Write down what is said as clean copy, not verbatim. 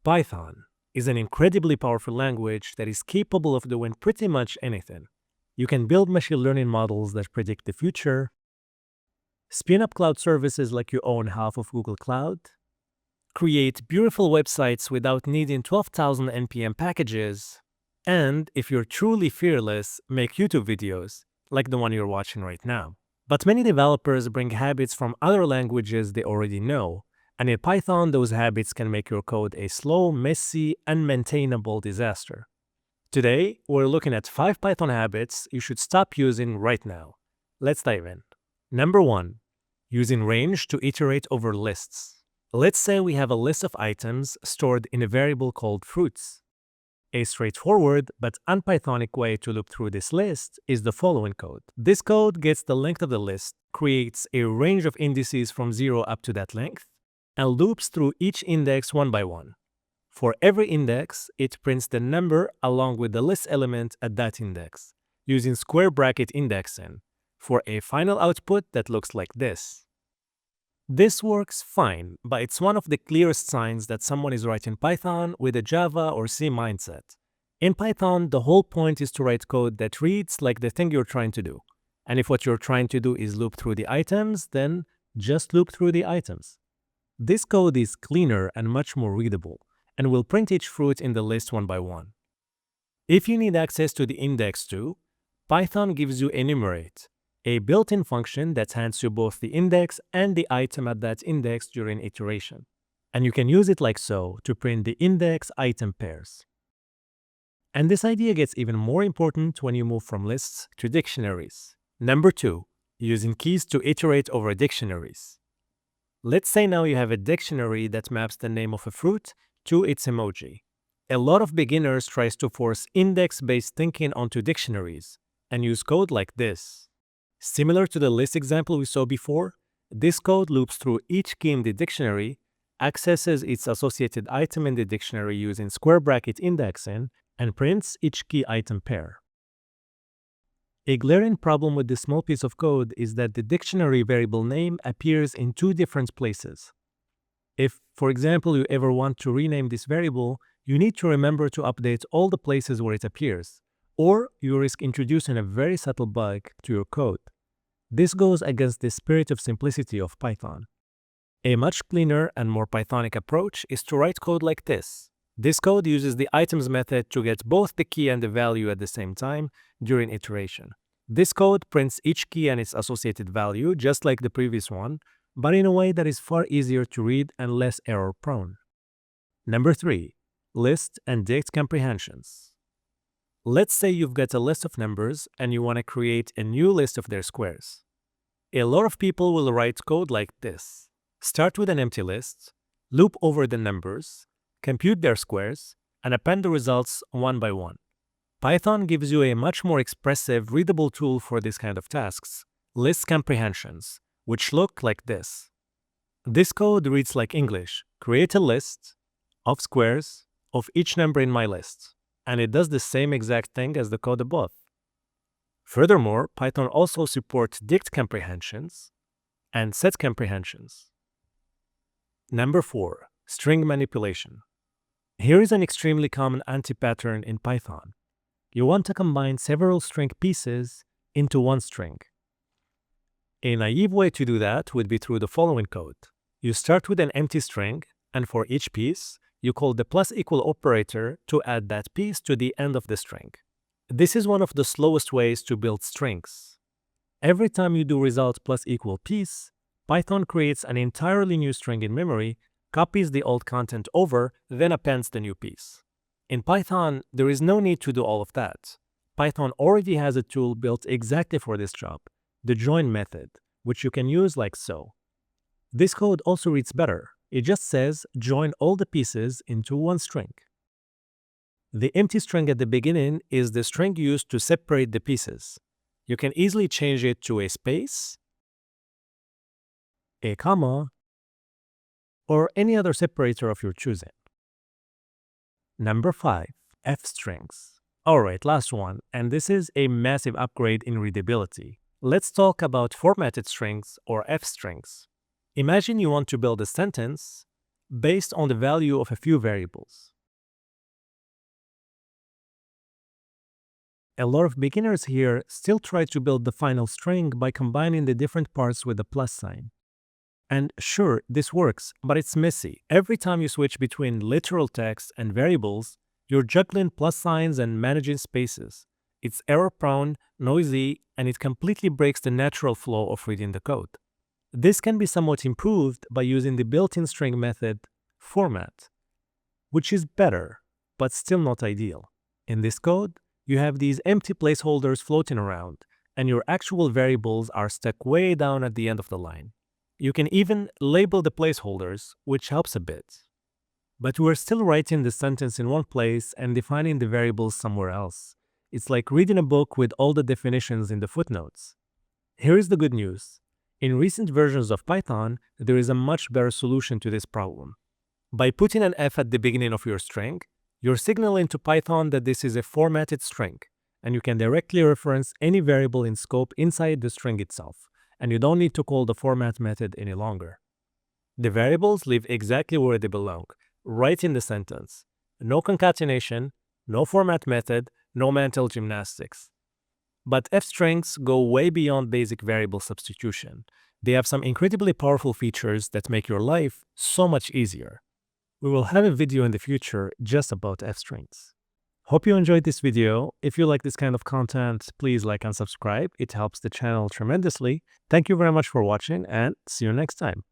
Python is an incredibly powerful language that is capable of doing pretty much anything. You can build machine learning models that predict the future, spin up cloud services like you own half of Google Cloud, create beautiful websites without needing 12,000 NPM packages, and, if you're truly fearless, make YouTube videos, like the one you're watching right now. But many developers bring habits from other languages they already know, and in Python, those habits can make your code a slow, messy, unmaintainable disaster. Today, we're looking at 5 Python habits you should stop using right now. Let's dive in. Number 1. Using range to iterate over lists. Let's say we have a list of items stored in a variable called fruits. A straightforward but unPythonic way to loop through this list is the following code. This code gets the length of the list, creates a range of indices from 0 up to that length, and loops through each index one by one. For every index, it prints the number along with the list element at that index, using square bracket indexing, for a final output that looks like this. This works fine, but it's one of the clearest signs that someone is writing Python with a Java or C mindset. In Python, the whole point is to write code that reads like the thing you're trying to do. And if what you're trying to do is loop through the items, then just loop through the items. This code is cleaner and much more readable, and will print each fruit in the list one by one. If you need access to the index too, Python gives you enumerate, a built-in function that hands you both the index and the item at that index during iteration. And you can use it like so to print the index-item pairs. And this idea gets even more important when you move from lists to dictionaries. Number 2. Using keys to iterate over dictionaries. Let's say now you have a dictionary that maps the name of a fruit to its emoji. A lot of beginners try to force index-based thinking onto dictionaries and use code like this. Similar to the list example we saw before, this code loops through each key in the dictionary, accesses its associated item in the dictionary using square bracket indexing, and prints each key item pair. A glaring problem with this small piece of code is that the dictionary variable name appears in 2 different places. If, for example, you ever want to rename this variable, you need to remember to update all the places where it appears, or you risk introducing a very subtle bug to your code. This goes against the spirit of simplicity of Python. A much cleaner and more Pythonic approach is to write code like this. This code uses the items method to get both the key and the value at the same time during iteration. This code prints each key and its associated value just like the previous one, but in a way that is far easier to read and less error-prone. Number 3. List and dict comprehensions. Let's say you've got a list of numbers and you want to create a new list of their squares. A lot of people will write code like this. Start with an empty list, loop over the numbers, compute their squares, and append the results one by one. Python gives you a much more expressive, readable tool for this kind of tasks, list comprehensions, which look like this. This code reads like English. Create a list of squares of each number in my list, and it does the same exact thing as the code above. Furthermore, Python also supports dict comprehensions and set comprehensions. Number 4. String manipulation. Here is an extremely common anti-pattern in Python. You want to combine several string pieces into one string. A naive way to do that would be through the following code. You start with an empty string, and for each piece, you call the plus equal operator to add that piece to the end of the string. This is one of the slowest ways to build strings. Every time you do result plus equal piece, Python creates an entirely new string in memory, copies the old content over, then appends the new piece. In Python, there is no need to do all of that. Python already has a tool built exactly for this job, the join method, which you can use like so. This code also reads better. It just says join all the pieces into one string. The empty string at the beginning is the string used to separate the pieces. You can easily change it to a space, a comma, or any other separator of your choosing. Number 5. F-strings. Alright, last one, and this is a massive upgrade in readability. Let's talk about formatted strings or F-strings. Imagine you want to build a sentence, based on the value of a few variables. A lot of beginners here still try to build the final string by combining the different parts with a plus sign. And sure, this works, but it's messy. Every time you switch between literal text and variables, you're juggling plus signs and managing spaces. It's error-prone, noisy, and it completely breaks the natural flow of reading the code. This can be somewhat improved by using the built-in string method format, which is better, but still not ideal. In this code, you have these empty placeholders floating around, and your actual variables are stuck way down at the end of the line. You can even label the placeholders, which helps a bit. But we're still writing the sentence in one place and defining the variables somewhere else. It's like reading a book with all the definitions in the footnotes. Here is the good news. In recent versions of Python, there is a much better solution to this problem. By putting an f at the beginning of your string, you're signaling to Python that this is a formatted string, and you can directly reference any variable in scope inside the string itself, and you don't need to call the format method any longer. The variables live exactly where they belong, right in the sentence. No concatenation, no format method, no mental gymnastics. But f-strings go way beyond basic variable substitution. They have some incredibly powerful features that make your life so much easier. We will have a video in the future just about f-strings. Hope you enjoyed this video. If you like this kind of content, please like and subscribe. It helps the channel tremendously. Thank you very much for watching and see you next time.